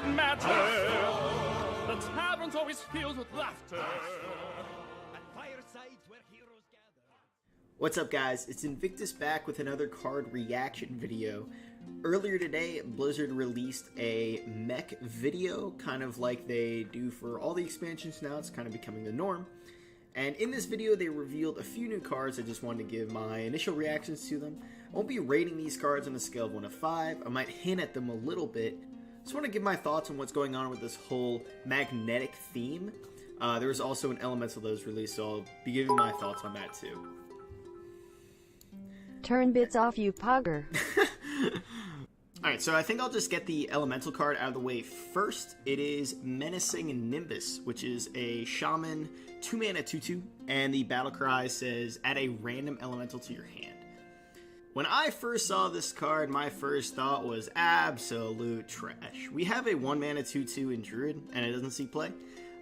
it matter? The tavern's always filled with laughter. And firesides where heroes gather. What's up, guys? It's Invictus back with another card reaction video. Earlier today, Blizzard released a mech video, kind of like they do for all the expansions now. It's kind of becoming the norm. And in this video, they revealed a few new cards. I just wanted to give my initial reactions to them. I won't be rating these cards on a scale of 1 to 5. I might hint at them a little bit. Just want to give my thoughts on what's going on with this whole magnetic theme. There was also an elemental that was released, so I'll be giving my thoughts on that too. Turn bits off, you pogger. Alright, so I think I'll just get the elemental card out of the way first. It is Menacing Nimbus, which is a shaman 2-mana 2/2, and the battle cry says, add a random elemental to your hand. When I first saw this card, my first thought was absolute trash. We have a 1-mana 2/2 in Druid, and it doesn't see play.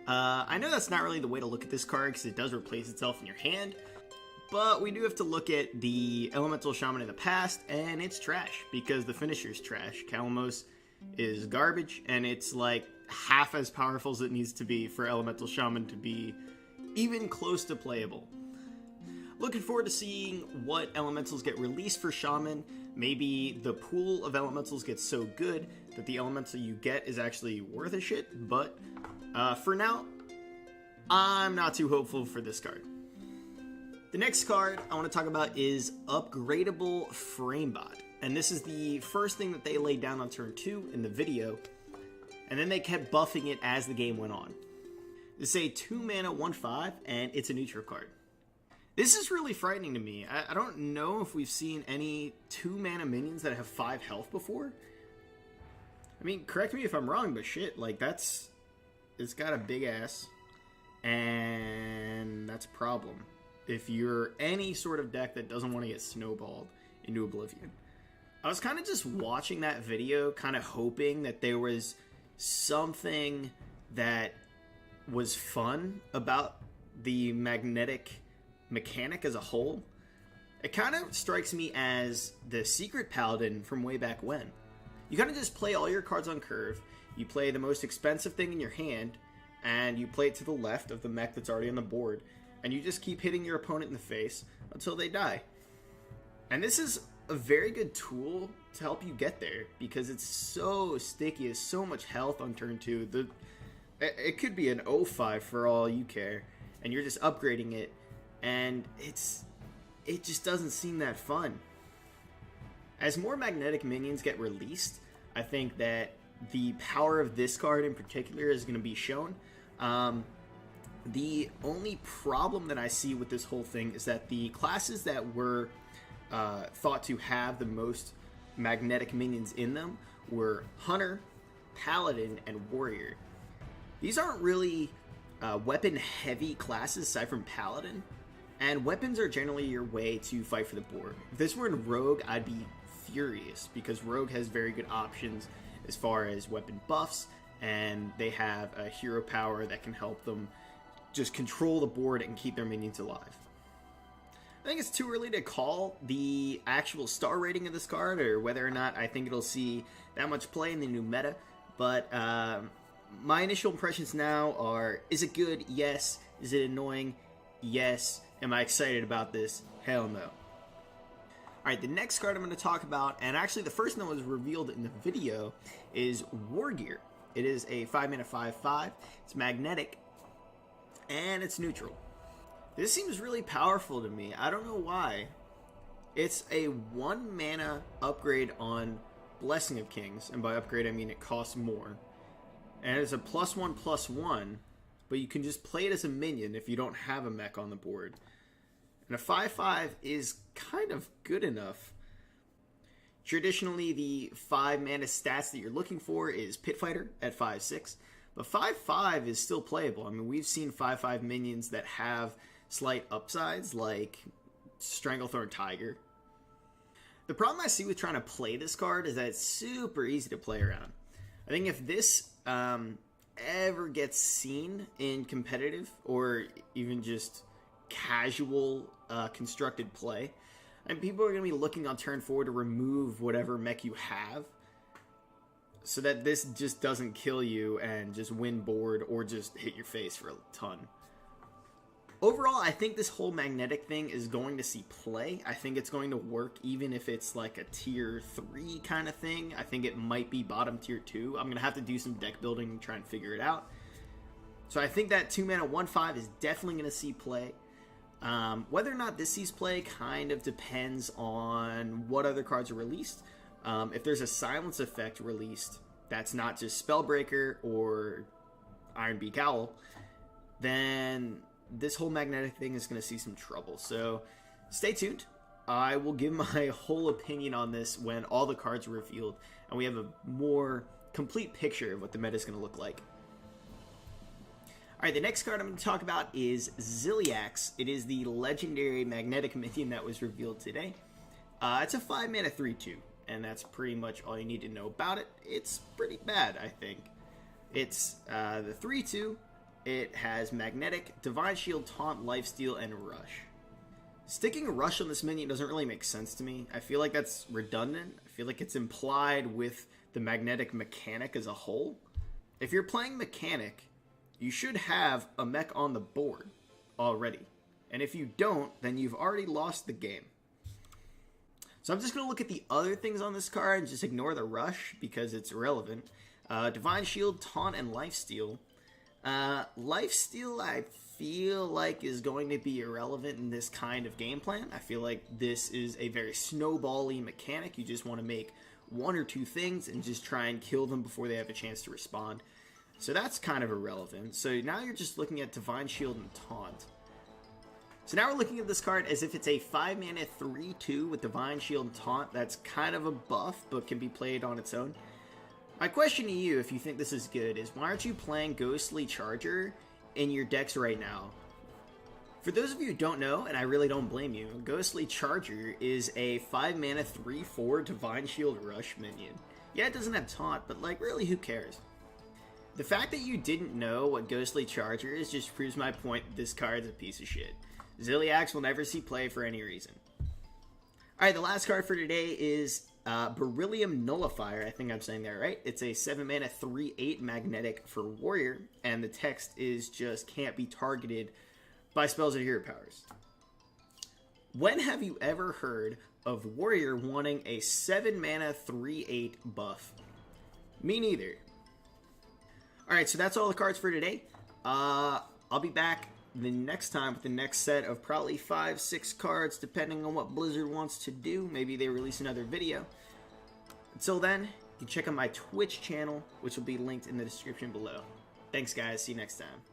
I know that's not really the way to look at this card, because it does replace itself in your hand. But we do have to look at the Elemental Shaman in the past, and it's trash, because the finisher's trash. Kalamos is garbage, and it's like half as powerful as it needs to be for Elemental Shaman to be even close to playable. Looking forward to seeing what elementals get released for Shaman. Maybe the pool of elementals gets so good that the elemental you get is actually worth a shit, but for now, I'm not too hopeful for this card. The next card I want to talk about is Upgradable Framebot. And this is the first thing that they laid down on turn 2 in the video. And then they kept buffing it as the game went on. This is a 2-mana 1/5, and it's a neutral card. This is really frightening to me. I don't know if we've seen any 2-mana minions that have 5 health before. I mean, correct me if I'm wrong, but shit, like it's got a big ass. And that's a problem if you're any sort of deck that doesn't want to get snowballed into oblivion. I was kind of just watching that video, kind of hoping that there was something that was fun about the magnetic mechanic as a whole. It kind of strikes me as the Secret Paladin from way back when. You kind of just play all your cards on curve, you play the most expensive thing in your hand, and you play it to the left of the mech that's already on the board, and you just keep hitting your opponent in the face until they die. And this is a very good tool to help you get there, because it's so sticky, it's so much health on turn 2. It could be an 0-5 for all you care, and you're just upgrading it, and it just doesn't seem that fun. As more magnetic minions get released, I think that the power of this card in particular is going to be shown. The only problem that I see with this whole thing is that the classes that were thought to have the most magnetic minions in them were Hunter, Paladin, and Warrior. These aren't really weapon-heavy classes aside from Paladin, and weapons are generally your way to fight for the board. If this were in Rogue, I'd be furious, because Rogue has very good options as far as weapon buffs, and they have a hero power that can help them just control the board and keep their minions alive. I think it's too early to call the actual star rating of this card, or whether or not I think it'll see that much play in the new meta, but my initial impressions now are, is it good? Yes. Is it annoying? Yes. Am I excited about this? Hell no. Alright, the next card I'm going to talk about, and actually the first one that was revealed in the video, is War Gear. It is a 5-mana 5/5. It's magnetic, and it's neutral. This seems really powerful to me. I don't know why. It's a 1-mana upgrade on Blessing of Kings, and by upgrade I mean it costs more. And it's a +1/+1, but you can just play it as a minion if you don't have a mech on the board. And a 5/5 is kind of good enough. Traditionally, the 5-mana stats that you're looking for is Pit Fighter at 5/6, but 5/5 is still playable. I mean, we've seen 5/5 minions that have slight upsides, like Stranglethorn Tiger. The problem I see with trying to play this card is that it's super easy to play around. I think if this ever gets seen in competitive, or even just casual constructed play, and people are going to be looking on turn 4 to remove whatever mech you have, so that this just doesn't kill you and just win board or just hit your face for a ton. Overall, I think this whole magnetic thing is going to see play. I think it's going to work even if it's like a tier 3 kind of thing. I think it might be bottom tier 2. I'm going to have to do some deck building and try and figure it out. So I think that 2-mana 1/5 is definitely going to see play. Whether or not this sees play kind of depends on what other cards are released. If there's a silence effect released that's not just Spellbreaker or Ironbeak Owl, then this whole magnetic thing is going to see some trouble. So stay tuned. I will give my whole opinion on this when all the cards are revealed and we have a more complete picture of what the meta is going to look like. Alright, the next card I'm going to talk about is Ziliax. It is the legendary magnetic minion that was revealed today. It's a 5-mana 3/2, and that's pretty much all you need to know about it. It's pretty bad, I think. It's the 3/2. It has Magnetic, Divine Shield, Taunt, Lifesteal, and Rush. Sticking Rush on this minion doesn't really make sense to me. I feel like that's redundant. I feel like it's implied with the magnetic mechanic as a whole. If you're playing Mechanic, you should have a mech on the board already. And if you don't, then you've already lost the game. So I'm just going to look at the other things on this card and just ignore the Rush because it's irrelevant. Divine Shield, Taunt, and Lifesteal. Lifesteal, I feel like, is going to be irrelevant in this kind of game plan. I feel like this is a very snowball-y mechanic. You just want to make one or two things and just try and kill them before they have a chance to respond. So that's kind of irrelevant. So now you're just looking at Divine Shield and Taunt. So now we're looking at this card as if it's a 5-mana 3/2 with Divine Shield and Taunt. That's kind of a buff, but can be played on its own. My question to you, if you think this is good, is why aren't you playing Ghostly Charger in your decks right now? For those of you who don't know, and I really don't blame you, Ghostly Charger is a 5-mana 3/4 Divine Shield Rush minion. Yeah, it doesn't have Taunt, but like, really, who cares? The fact that you didn't know what Ghostly Charger is just proves my point that this card's a piece of shit. Ziliax will never see play for any reason. Alright, the last card for today is Beryllium Nullifier. I think I'm saying that right. It's a 7-mana 3/8 magnetic for Warrior, and the text is just can't be targeted by spells or hero powers. When have you ever heard of Warrior wanting a 7-mana 3/8 buff? Me neither. Alright, so that's all the cards for today. I'll be back the next time with the next set of probably 5-6 cards, depending on what Blizzard wants to do. Maybe they release another video. Until then, you can check out my Twitch channel, which will be linked in the description below. Thanks, guys. See you next time.